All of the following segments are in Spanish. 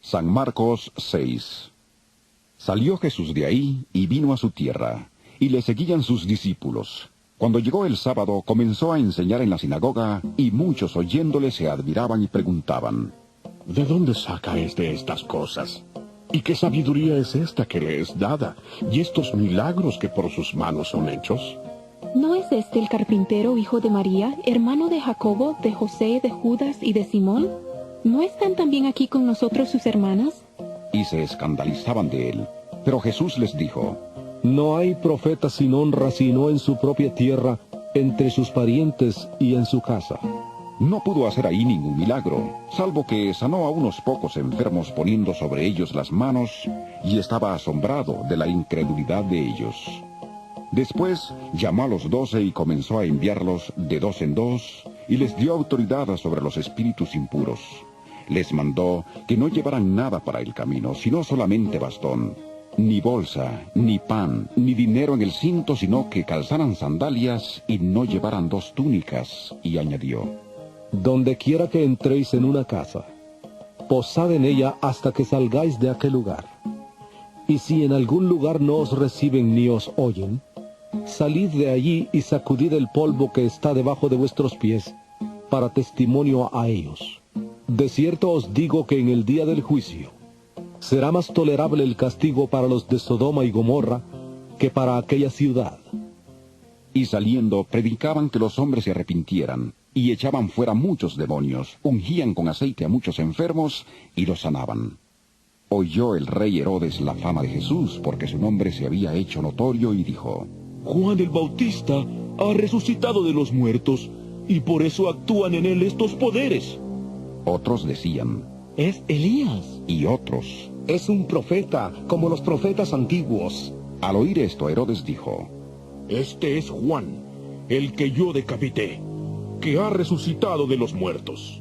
San Marcos 6. Salió Jesús de ahí y vino a su tierra, y le seguían sus discípulos. Cuando llegó el sábado, comenzó a enseñar en la sinagoga, y muchos oyéndole se admiraban y preguntaban: ¿De dónde saca estas cosas? ¿Y qué sabiduría es esta que le es dada? ¿Y estos milagros que por sus manos son hechos? ¿No es este el carpintero, hijo de María, hermano de Jacobo, de José, de Judas y de Simón? ¿No están también aquí con nosotros sus hermanas? Y se escandalizaban de él. Pero Jesús les dijo: No hay profeta sin honra sino en su propia tierra, entre sus parientes y en su casa. No pudo hacer ahí ningún milagro, salvo que sanó a unos pocos enfermos poniendo sobre ellos las manos, y estaba asombrado de la incredulidad de ellos. Después llamó a los 12 y comenzó a enviarlos de 2 en 2, y les dio autoridad sobre los espíritus impuros. Les mandó que no llevaran nada para el camino, sino solamente bastón, ni bolsa, ni pan, ni dinero en el cinto, sino que calzaran sandalias y no llevaran 2 túnicas, y añadió: Donde quiera que entréis en una casa, posad en ella hasta que salgáis de aquel lugar. Y si en algún lugar no os reciben ni os oyen, salid de allí y sacudid el polvo que está debajo de vuestros pies, para testimonio a ellos. De cierto os digo que en el día del juicio será más tolerable el castigo para los de Sodoma y Gomorra que para aquella ciudad. Y saliendo, predicaban que los hombres se arrepintieran, y echaban fuera muchos demonios, ungían con aceite a muchos enfermos, y los sanaban. Oyó el rey Herodes la fama de Jesús, porque su nombre se había hecho notorio, y dijo: Juan el Bautista ha resucitado de los muertos, y por eso actúan en él estos poderes. Otros decían: Es Elías. Y otros: Es un profeta, como los profetas antiguos. Al oír esto, Herodes dijo: Este es Juan, el que yo decapité, que ha resucitado de los muertos.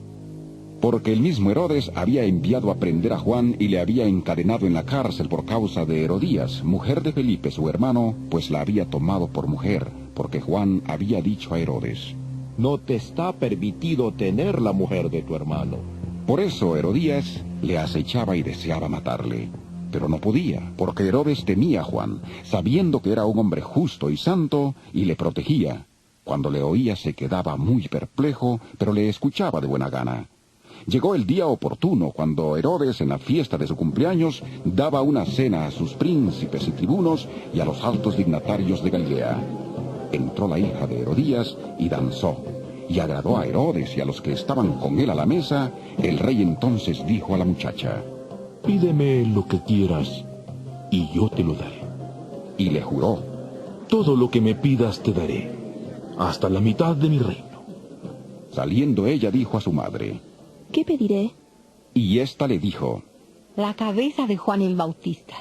Porque el mismo Herodes había enviado a prender a Juan y le había encadenado en la cárcel por causa de Herodías, mujer de Felipe su hermano, pues la había tomado por mujer, porque Juan había dicho a Herodes: No te está permitido tener la mujer de tu hermano. Por eso Herodías le acechaba y deseaba matarle. Pero no podía, porque Herodes temía a Juan, sabiendo que era un hombre justo y santo, y le protegía. Cuando le oía se quedaba muy perplejo, pero le escuchaba de buena gana. Llegó el día oportuno, cuando Herodes, en la fiesta de su cumpleaños, daba una cena a sus príncipes y tribunos y a los altos dignatarios de Galilea. Entró la hija de Herodías y danzó, y agradó a Herodes y a los que estaban con él a la mesa. El rey entonces dijo a la muchacha: Pídeme lo que quieras, y yo te lo daré. Y le juró: Todo lo que me pidas te daré, hasta la mitad de mi reino. Saliendo ella dijo a su madre: ¿Qué pediré? Y ésta le dijo: La cabeza de Juan el Bautista.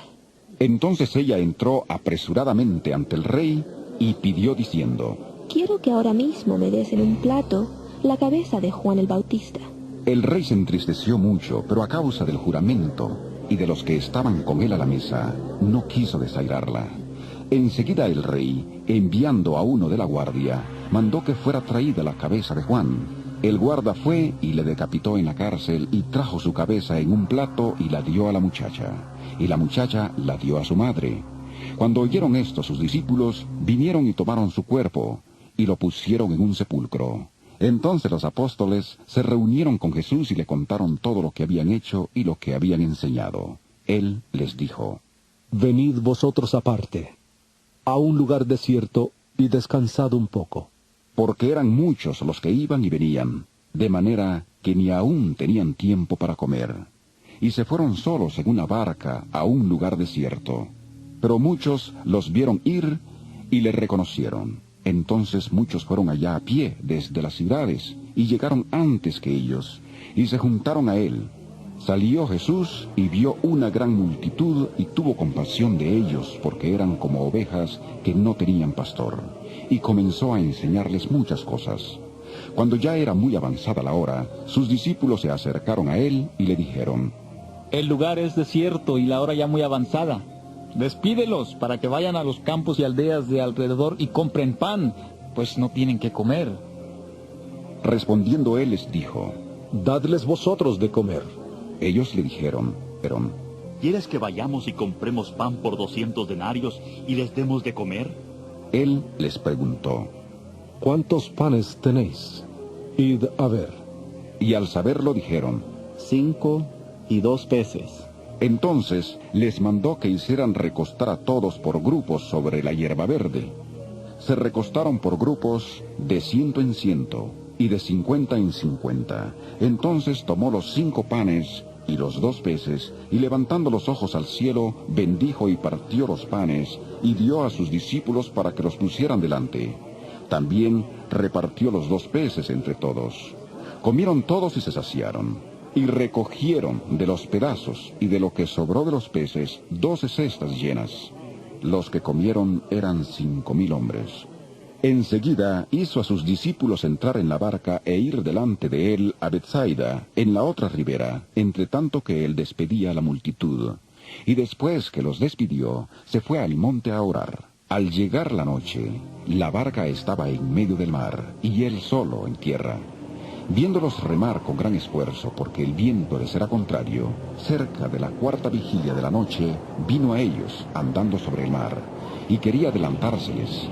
Entonces ella entró apresuradamente ante el rey y pidió diciendo: Quiero que ahora mismo me des en un plato la cabeza de Juan el Bautista. El rey se entristeció mucho, pero a causa del juramento y de los que estaban con él a la mesa, no quiso desairarla. Enseguida el rey, enviando a uno de la guardia, mandó que fuera traída la cabeza de Juan. El guarda fue y le decapitó en la cárcel, y trajo su cabeza en un plato y la dio a la muchacha. Y la muchacha la dio a su madre. Cuando oyeron esto sus discípulos, vinieron y tomaron su cuerpo, y lo pusieron en un sepulcro. Entonces los apóstoles se reunieron con Jesús y le contaron todo lo que habían hecho y lo que habían enseñado. Él les dijo: Venid vosotros aparte, a un lugar desierto, y descansad un poco. Porque eran muchos los que iban y venían, de manera que ni aún tenían tiempo para comer. Y se fueron solos en una barca a un lugar desierto. Pero muchos los vieron ir y le reconocieron. Entonces muchos fueron allá a pie desde las ciudades, y llegaron antes que ellos, y se juntaron a él. Salió Jesús y vio una gran multitud, y tuvo compasión de ellos, porque eran como ovejas que no tenían pastor, y comenzó a enseñarles muchas cosas. Cuando ya era muy avanzada la hora, sus discípulos se acercaron a él y le dijeron: El lugar es desierto y la hora ya muy avanzada. Despídelos para que vayan a los campos y aldeas de alrededor y compren pan, pues no tienen que comer. Respondiendo él les dijo: Dadles vosotros de comer. Ellos le dijeron: dijeron: ¿Quieres que vayamos y compremos pan por 200 denarios y les demos de comer? Él les preguntó: ¿Cuántos panes tenéis? Id a ver. Y al saberlo dijeron: 5 y 2 peces. Entonces les mandó que hicieran recostar a todos por grupos sobre la hierba verde. Se recostaron por grupos de 100 en 100 y de 50 en 50. Entonces tomó los 5 panes y los 2 peces, y levantando los ojos al cielo, bendijo y partió los panes, y dio a sus discípulos para que los pusieran delante. También repartió los 2 peces entre todos. Comieron todos y se saciaron, y recogieron de los pedazos y de lo que sobró de los peces 12 cestas llenas. Los que comieron eran 5,000 hombres. Enseguida hizo a sus discípulos entrar en la barca e ir delante de él a Betsaida, en la otra ribera, entre tanto que él despedía a la multitud. Y después que los despidió, se fue al monte a orar. Al llegar la noche, la barca estaba en medio del mar, y él solo en tierra. Viéndolos remar con gran esfuerzo, porque el viento les era contrario, cerca de la 4ª vigilia de la noche, vino a ellos, andando sobre el mar, y quería adelantárseles.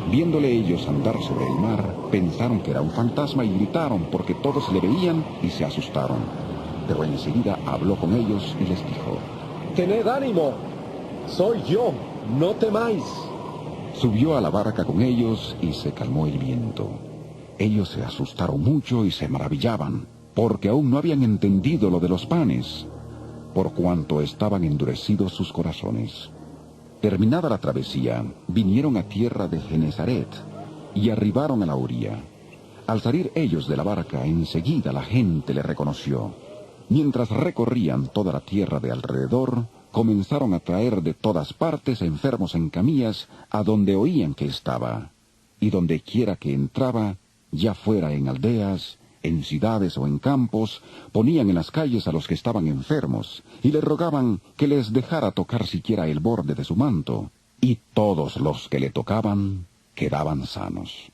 Viéndole ellos andar sobre el mar, pensaron que era un fantasma y gritaron porque todos le veían y se asustaron. Pero enseguida habló con ellos y les dijo: Tened ánimo, soy yo, no temáis. Subió a la barca con ellos y se calmó el viento. Ellos se asustaron mucho y se maravillaban, porque aún no habían entendido lo de los panes, por cuanto estaban endurecidos sus corazones. Terminada la travesía, vinieron a tierra de Genesaret y arribaron a la orilla. Al salir ellos de la barca, enseguida la gente le reconoció. Mientras recorrían toda la tierra de alrededor, comenzaron a traer de todas partes enfermos en camillas a donde oían que estaba. Y donde quiera que entraba, ya fuera en aldeas, en ciudades o en campos, ponían en las calles a los que estaban enfermos, y le rogaban que les dejara tocar siquiera el borde de su manto, y todos los que le tocaban quedaban sanos.